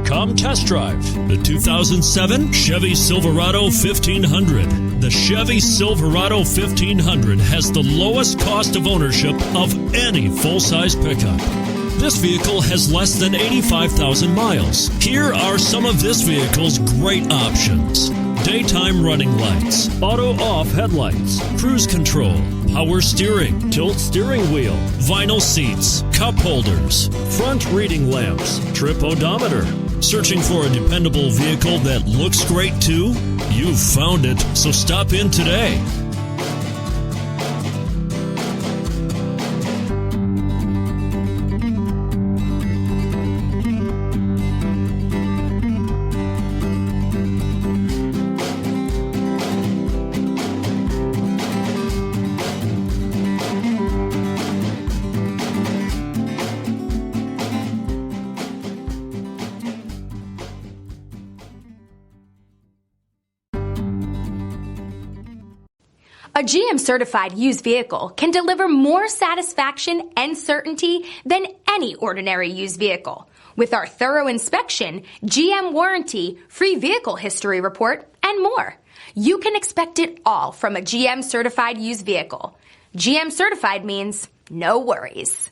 come test drive the 2007 Chevy Silverado 1500. The Chevy Silverado 1500 has the lowest cost of ownership of any full-size pickup. This vehicle has less than 85,000 miles. Here are some of this vehicle's great options: daytime running lights, auto-off headlights, cruise control, power steering, tilt steering wheel, vinyl seats, cup holders, front reading lamps, trip odometer. Searching for a dependable vehicle that looks great too? You've found it, so stop in today. A GM-certified used vehicle can deliver more satisfaction and certainty than any ordinary used vehicle. With our thorough inspection, GM warranty, free vehicle history report, and more. You can expect it all from a GM-certified used vehicle. GM-certified means no worries.